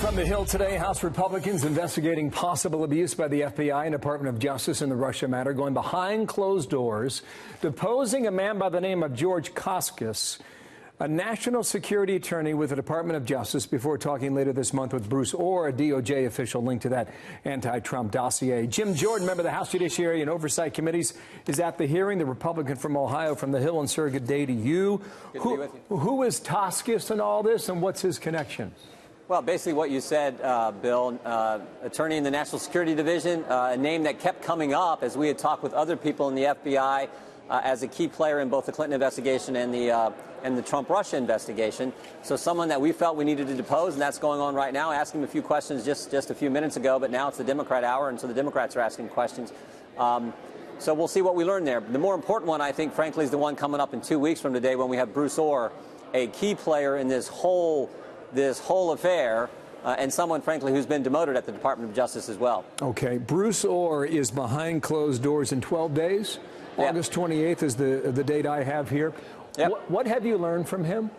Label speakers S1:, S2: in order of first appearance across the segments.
S1: From the Hill today, House Republicans investigating possible abuse by the FBI and Department of Justice in the Russia matter, going behind closed doors, deposing a man by the name of George Toscas, a national security attorney with the Department of Justice, before talking later this month with Bruce Orr, a DOJ official linked to that anti-Trump dossier. Jim Jordan, member of the House Judiciary and Oversight Committees, is at the hearing. The Republican from Ohio, from the Hill, and sir, good day to you.
S2: Good to be with you.
S1: Who is Toscas in all this, and what's his connection?
S2: Well, basically what you said, Bill, attorney in the National Security Division, a name that kept coming up as we had talked with other people in the FBI as a key player in both the Clinton investigation and the Trump-Russia investigation. So someone that we felt we needed to depose, and that's going on right now. I asked him a few questions just a few minutes ago, but now it's the Democrat hour, and so the Democrats are asking questions. So we'll see what we learn there. The more important one, I think, frankly, is the one coming up in 2 weeks from today when we have Bruce Orr, a key player in this whole affair, and someone, frankly, who's been demoted at the Department of Justice as well.
S1: Okay. Bruce Orr is behind closed doors in 12 days. Yep. August 28th is the date I have here. Yep. What have you learned from him?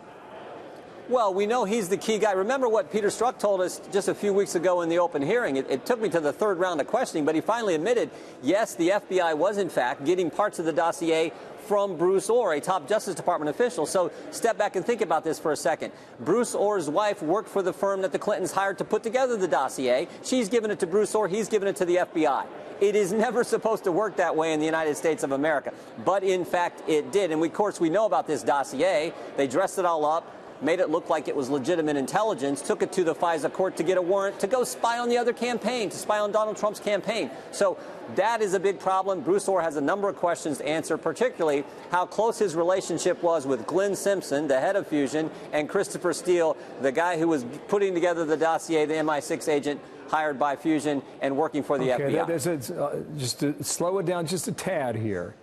S2: Well, we know he's the key guy. Remember what Peter Strzok told us just a few weeks ago in the open hearing. It took me to the third round of questioning, but he finally admitted, yes, the FBI was, in fact, getting parts of the dossier from Bruce Orr, a top Justice Department official. So step back and think about this for a second. Bruce Orr's wife worked for the firm that the Clintons hired to put together the dossier. She's given it to Bruce Orr. He's given it to the FBI. It is never supposed to work that way in the United States of America. But, in fact, it did. And, of course, we know about this dossier. They dressed it all up, made it look like it was legitimate intelligence, took it to the FISA court to get a warrant to go spy on the other campaign, to spy on Donald Trump's campaign. So that is a big problem. Bruce Orr has a number of questions to answer, particularly how close his relationship was with Glenn Simpson, the head of Fusion, and Christopher Steele, the guy who was putting together the dossier, the MI6 agent hired by Fusion and working for the FBI.
S1: Just to slow it down just a tad here.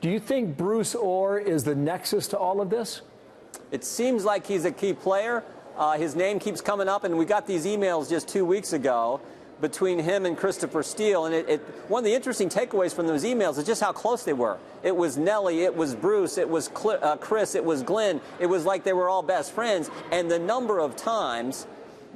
S1: Do you think Bruce Orr is the nexus to all of this?
S2: It seems like he's a key player. His name keeps coming up, and we got these emails just 2 weeks ago between him and Christopher Steele. And one of the interesting takeaways from those emails is just how close they were. It was Nellie, it was Bruce, it was Chris, it was Glenn. It was like they were all best friends. And the number of times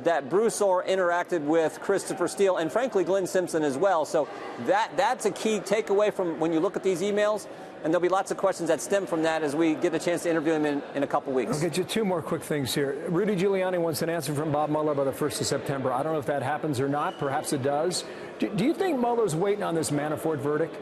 S2: that Bruce Orr interacted with Christopher Steele, and frankly Glenn Simpson as well. So that's a key takeaway from when you look at these emails. And there'll be lots of questions that stem from that as we get a chance to interview him in a couple weeks.
S1: I'll get you two more quick things here. Rudy Giuliani wants an answer from Bob Mueller by the 1st of September. I don't know if that happens or not. Perhaps it does. Do you think Mueller's waiting on this Manafort verdict?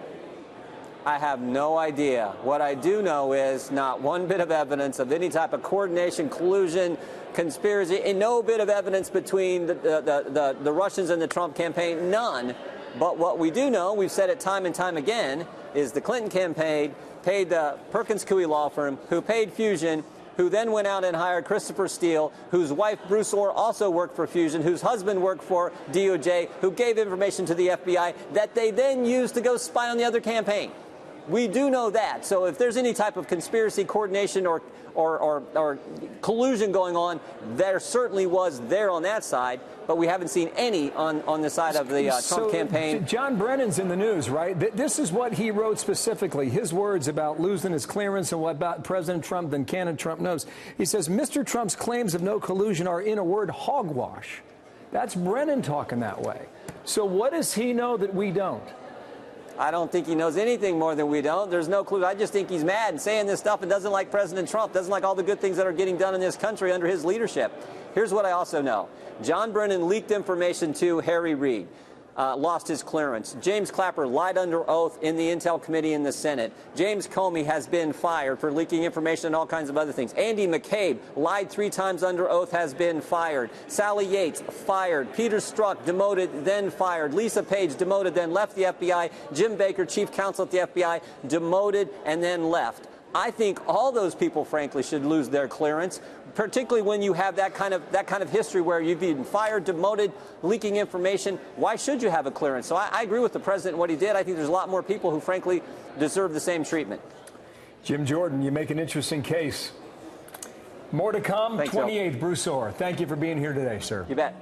S2: I have no idea. What I do know is not one bit of evidence of any type of coordination, collusion, conspiracy, and no bit of evidence between the Russians and the Trump campaign. None. But what we do know, we've said it time and time again, is the Clinton campaign paid the Perkins Coie law firm, who paid Fusion, who then went out and hired Christopher Steele, whose wife, Bruce Orr, also worked for Fusion, whose husband worked for DOJ, who gave information to the FBI that they then used to go spy on the other campaign. We do know that. So if there's any type of conspiracy, coordination, or collusion going on, there certainly was there on that side, but we haven't seen any on the side of the Trump campaign.
S1: John Brennan's in the news, right? This is what he wrote specifically, his words about losing his clearance and what about President Trump than Canon Trump knows. He says, Mr. Trump's claims of no collusion are, in a word, hogwash. That's Brennan talking that way. So what does he know that we don't?
S2: I don't think he knows anything more than we don't. There's no clue. I just think he's mad and saying this stuff and doesn't like President Trump, doesn't like all the good things that are getting done in this country under his leadership. Here's what I also know. John Brennan leaked information to Harry Reid. Lost his clearance. James Clapper lied under oath in the Intel Committee in the Senate. James Comey has been fired for leaking information and all kinds of other things. Andy McCabe lied 3 times under oath, has been fired. Sally Yates, fired. Peter Strzok, demoted, then fired. Lisa Page, demoted, then left the FBI. Jim Baker, chief counsel at the FBI, demoted and then left. I think all those people, frankly, should lose their clearance, particularly when you have that kind of history where you've been fired, demoted, leaking information. Why should you have a clearance? So I agree with the president and what he did. I think there's a lot more people who, frankly, deserve the same treatment.
S1: Jim Jordan, you make an interesting case. More to come.
S2: Thanks,
S1: 28th, Bruce Orr. Thank you for being here today, sir.
S2: You bet.